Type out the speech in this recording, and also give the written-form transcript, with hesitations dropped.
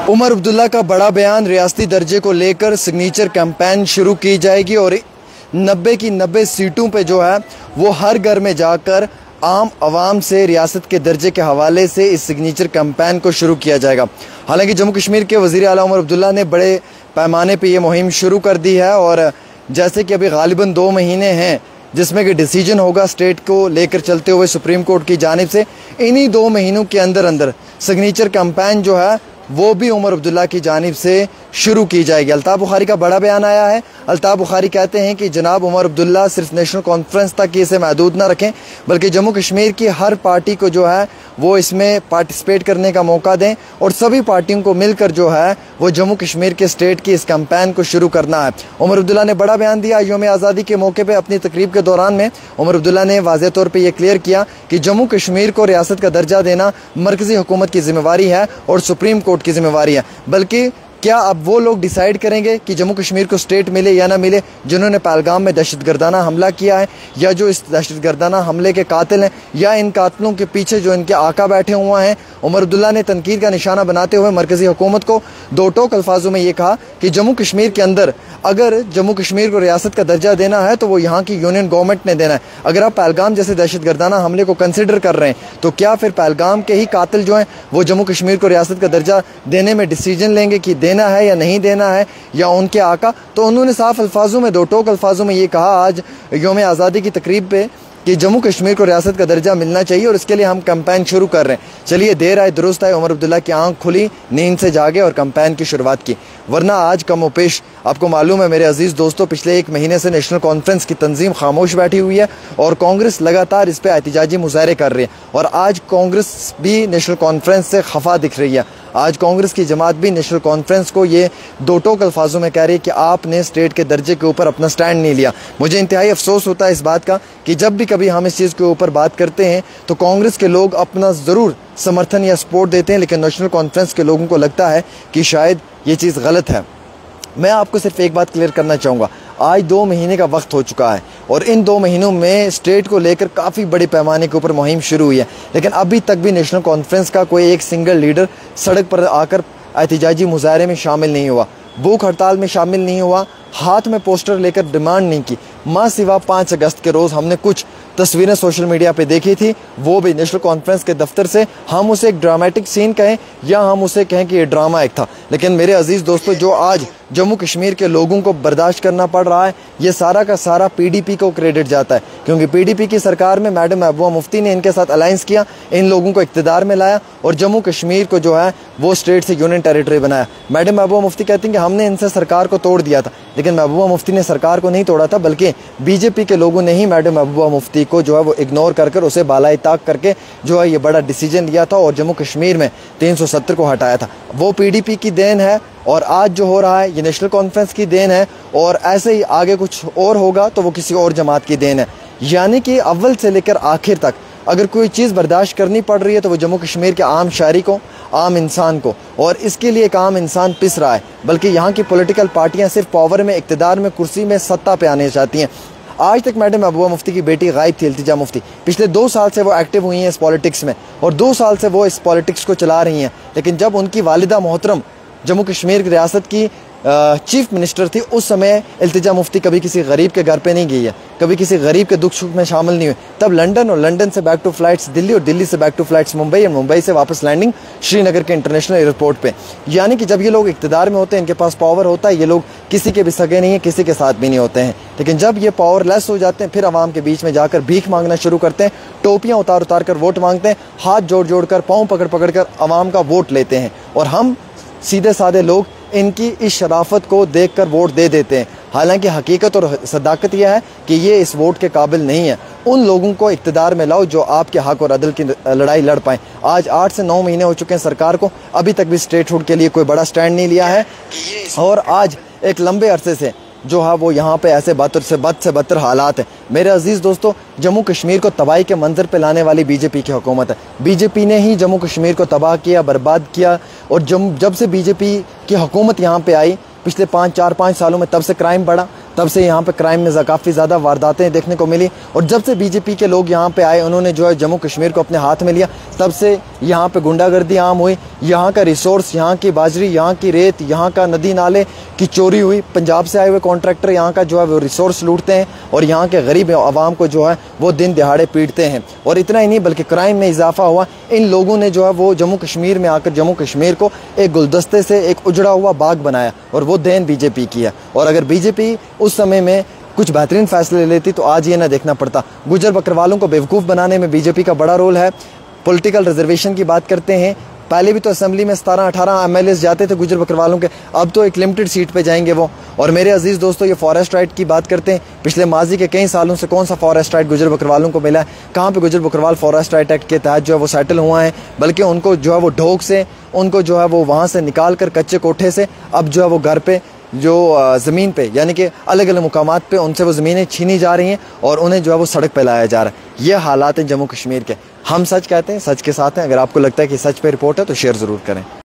उमर अब्दुल्ला का बड़ा बयान, रियासती दर्जे को लेकर सिग्नेचर कैंपेन शुरू की जाएगी और 90 की 90 सीटों पे जो है वो हर घर में जाकर आम आवाम से रियासत के दर्जे के हवाले से इस सिग्नेचर कैंपेन को शुरू किया जाएगा। हालांकि जम्मू कश्मीर के वज़ीर आला उमर अब्दुल्ला ने बड़े पैमाने पे ये मुहिम शुरू कर दी है और जैसे कि अभी गालिबन 2 महीने हैं जिसमें कि डिसीजन होगा स्टेट को लेकर चलते हुए सुप्रीम कोर्ट की जानिब से, इन्हीं 2 महीनों के अंदर अंदर सिग्नेचर कैंपेन जो है वो भी उमर अब्दुल्ला की जानिब से शुरू की जाएगी। अल्ताफ़ बुखारी का बड़ा बयान आया है। अल्ताफ़ बुखारी कहते हैं कि जनाब उमर अब्दुल्ला सिर्फ नेशनल कॉन्फ्रेंस तक इसे महदूद ना रखें बल्कि जम्मू कश्मीर की हर पार्टी को जो है वो इसमें पार्टिसिपेट करने का मौका दें और सभी पार्टियों को मिलकर जो है वो जम्मू कश्मीर के स्टेट की इस कैंपेन को शुरू करना है। उमर अब्दुल्ला ने बड़ा बयान दिया। यौम आज़ादी के मौके पर अपनी तकरीब के दौरान में उमर अब्दुल्ला ने वाज़ेह तौर पर यह क्लियर किया कि जम्मू कश्मीर को रियासत का दर्जा देना मरकज़ी हुकूमत की जिम्मेवारी है और सुप्रीम कोर्ट की जिम्मेवारी है। बल्कि क्या अब वो लोग डिसाइड करेंगे कि जम्मू कश्मीर को स्टेट मिले या ना मिले जिन्होंने पहलगाम में दहशतगर्दाना हमला किया है, या जो इस दहशतगर्दाना हमले के कातिल हैं, या इन कातिलों के पीछे जो इनके आका बैठे हुए हैं। उमर अब्दुल्ला ने तनकीद का निशाना बनाते हुए मरकज़ी हुकूमत को दो टोक अल्फाजों में ये कहा कि जम्मू कश्मीर के अंदर अगर जम्मू कश्मीर को रियासत का दर्जा देना है तो वो यहाँ की यूनियन गवर्नमेंट ने देना है। अगर आप पहलगाम जैसे दहशतगर्दाना हमले को कंसिडर कर रहे हैं तो क्या फिर पहलगाम के ही कातिल जो हैं वो जम्मू कश्मीर को रियासत का दर्जा देने में डिसीजन लेंगे कि देना है या नहीं देना है, या उनके आका? तो उन्होंने साफ अल्फाजों में, दो टोक अल्फाजों में ये कहा आज यौम आज़ादी की तकरीब पे कि जम्मू कश्मीर को रियासत का दर्जा मिलना चाहिए और इसके लिए हम कैंपेन शुरू कर रहे हैं। चलिए, देर आए दुरुस्त आए, उमर अब्दुल्ला की आंख खुली, नींद से जागे और कैंपेन की शुरुआत की। वरना आज कम पेश आपको मालूम है मेरे अजीज़ दोस्तों, पिछले 1 महीने से नेशनल कॉन्फ्रेंस की तंजीम खामोश बैठी हुई है और कांग्रेस लगातार इस पर एहतजाजी मुजाहरे कर रही है और आज कांग्रेस भी नेशनल कॉन्फ्रेंस से खफा दिख रही है। आज कांग्रेस की जमात भी नेशनल कॉन्फ्रेंस को ये दो टोक अल्फाजों में कह रही है कि आपने स्टेट के दर्जे के ऊपर अपना स्टैंड नहीं लिया। मुझे इंतहाई अफसोस होता है इस बात का कि जब भी कभी हम इस चीज़ के ऊपर बात करते हैं तो कांग्रेस के लोग अपना ज़रूर समर्थन या सपोर्ट देते हैं, लेकिन नेशनल कॉन्फ्रेंस के लोगों को लगता है कि शायद ये चीज़ गलत है। मैं आपको सिर्फ एक बात क्लियर करना चाहूँगा, आज 2 महीने का वक्त हो चुका है और इन 2 महीनों में स्टेट को लेकर काफ़ी बड़े पैमाने के ऊपर मुहिम शुरू हुई है, लेकिन अभी तक भी नेशनल कॉन्फ्रेंस का कोई एक सिंगल लीडर सड़क पर आकर एहतजाजी मुजाहरे में शामिल नहीं हुआ, भूख हड़ताल में शामिल नहीं हुआ, हाथ में पोस्टर लेकर डिमांड नहीं की। माँ सिवा 5 अगस्त के रोज़ हमने कुछ तस्वीरें सोशल मीडिया पे देखी थी, वो भी नेशनल कॉन्फ्रेंस के दफ्तर से। हम उसे एक ड्रामेटिक सीन कहें या हम उसे कहें कि ये ड्रामा एक था, लेकिन मेरे अजीज़ दोस्तों, जो आज जम्मू कश्मीर के लोगों को बर्दाश्त करना पड़ रहा है ये सारा का सारा पीडीपी को क्रेडिट जाता है, क्योंकि पीडीपी की सरकार में मैडम महबूबा मुफ्ती ने इनके साथ अलायंस किया, इन लोगों को इक़्तिदार में लाया और जम्मू कश्मीर को जो है वो स्टेट से यूनियन टेरिटरी बनाया। मैडम महबूबा मुफ्ती कहती हैं कि हमने इनसे सरकार को तोड़ दिया था, लेकिन महबूबा मुफ्ती ने सरकार को नहीं तोड़ा था, बल्कि बीजेपी के लोगों ने ही मैडम महबूबा मुफ्ती को जो है वो इग्नोर कर उसे बालाई ताक करके जो है ये बड़ा डिसीजन लिया था और जम्मू कश्मीर में 370 को हटाया था। वो पीडीपी की देन है और आज जो हो रहा है ये नेशनल कॉन्फ्रेंस की देन है और ऐसे ही आगे कुछ और होगा तो वो किसी और जमात की देन है। यानी कि अव्वल से लेकर आखिर तक अगर कोई चीज़ बर्दाश्त करनी पड़ रही है तो वो जम्मू कश्मीर के आम शहरी को, आम इंसान को, और इसके लिए एक आम इंसान पिस रहा है, बल्कि यहाँ की पॉलिटिकल पार्टियाँ सिर्फ पावर में, इक़्तिदार में, कुर्सी में, सत्ता पे आने चाहती हैं। आज तक मैडम महबूबा मुफ्ती की बेटी गायब थी, इल्तिजा मुफ्ती। पिछले 2 साल से वो एक्टिव हुई हैं इस पॉलिटिक्स में और 2 साल से वो इस पॉलिटिक्स को चला रही हैं, लेकिन जब उनकी वालिदा मोहतरम जम्मू कश्मीर की रियासत की चीफ मिनिस्टर थी उस समय इल्तिजा मुफ्ती कभी किसी गरीब के घर पे नहीं गई है, कभी किसी गरीब के दुख सुख में शामिल नहीं हुई। तब लंदन और लंदन से बैक टू फ्लाइट्स दिल्ली और दिल्ली से बैक टू फ्लाइट्स मुंबई और मुंबई से वापस लैंडिंग श्रीनगर के इंटरनेशनल एयरपोर्ट पे। यानी कि जब ये लोग इक़्तिदार में होते हैं, इनके पास पावर होता है, ये लोग किसी के भी सगे नहीं है, किसी के साथ भी नहीं होते हैं, लेकिन जब ये पावरलेस हो जाते हैं फिर आवाम के बीच में जाकर भीख मांगना शुरू करते हैं, टोपियाँ उतार उतार कर वोट मांगते हैं, हाथ जोड़ जोड़ कर, पाँव पकड़ पकड़ कर आवाम का वोट लेते हैं और हम सीधे साधे लोग इनकी इस शराफत को देखकर वोट दे देते हैं। हालांकि हकीकत और सदाकत यह है कि ये इस वोट के काबिल नहीं है। उन लोगों को इक़्तिदार में लाओ जो आपके हक और अदल की लड़ाई लड़ पाएँ। आज 8 से 9 महीने हो चुके हैं सरकार को, अभी तक भी स्टेटहुड के लिए कोई बड़ा स्टैंड नहीं लिया है और आज एक लंबे अरसे से जो है वो यहाँ पे ऐसे बद से बदतर हालात है। मेरे अजीज़ दोस्तों, जम्मू कश्मीर को तबाही के मंजर पे लाने वाली बीजेपी की हुकूमत है। बीजेपी ने ही जम्मू कश्मीर को तबाह किया, बर्बाद किया और जब से बीजेपी की हुकूमत यहाँ पे आई पिछले 4-5 सालों में, तब से क्राइम बढ़ा, तब से यहाँ पे क्राइम में काफ़ी ज़्यादा वारदातें देखने को मिली। और जब से बीजेपी के लोग यहाँ पे आए, उन्होंने जो है जम्मू कश्मीर को अपने हाथ में लिया, तब से यहाँ पे गुंडागर्दी आम हुई। यहाँ का रिसोर्स, यहाँ की बाजरी, यहाँ की रेत, यहाँ का नदी नाले की चोरी हुई। पंजाब से आए हुए कॉन्ट्रैक्टर यहाँ का जो है वो रिसोर्स लूटते हैं और यहाँ के गरीब आवाम को जो है वो दिन दिहाड़े पीटते हैं। और इतना ही नहीं बल्कि क्राइम में इजाफा हुआ। इन लोगों ने जो है वो जम्मू कश्मीर में आकर जम्मू कश्मीर को एक गुलदस्ते से एक उजड़ा हुआ बाग बनाया, और वो देन बीजेपी की है। और अगर बीजेपी उस समय में कुछ बेहतरीन फैसले लेती तो आज ये ना देखना पड़ता। गुजर बकरवालों को बेवकूफ़ बनाने में बीजेपी का बड़ा रोल है। पॉलिटिकल रिजर्वेशन की बात करते हैं, पहले भी तो असेंबली में 17-18 एमएलए जाते थे गुजर बकरवालों के, अब तो एक लिमिटेड सीट पे जाएंगे वो। और मेरे अजीज़ दोस्तों, ये फॉरेस्ट राइट की बात करते हैं, पिछले माजी के कई सालों से कौन सा फॉरेस्ट राइट गुजर बकरवालों को मिला है? कहाँ पे गुजर बकरवाल फॉरेस्ट राइट एक्ट के तहत जो है वो सेटल हुआ है? बल्कि उनको जो है वो ढोक से, उनको जो है वो वहाँ से निकाल कर कच्चे कोठे से अब जो है वो घर पे जो ज़मीन पे, यानी कि अलग अलग मुकामात पे उनसे वो ज़मीनें छीनी जा रही हैं और उन्हें जो है वो सड़क पे लाया जा रहा है। ये हालात हैं जम्मू कश्मीर के। हम सच कहते हैं, सच के साथ हैं। अगर आपको लगता है कि सच पे रिपोर्ट है तो शेयर ज़रूर करें।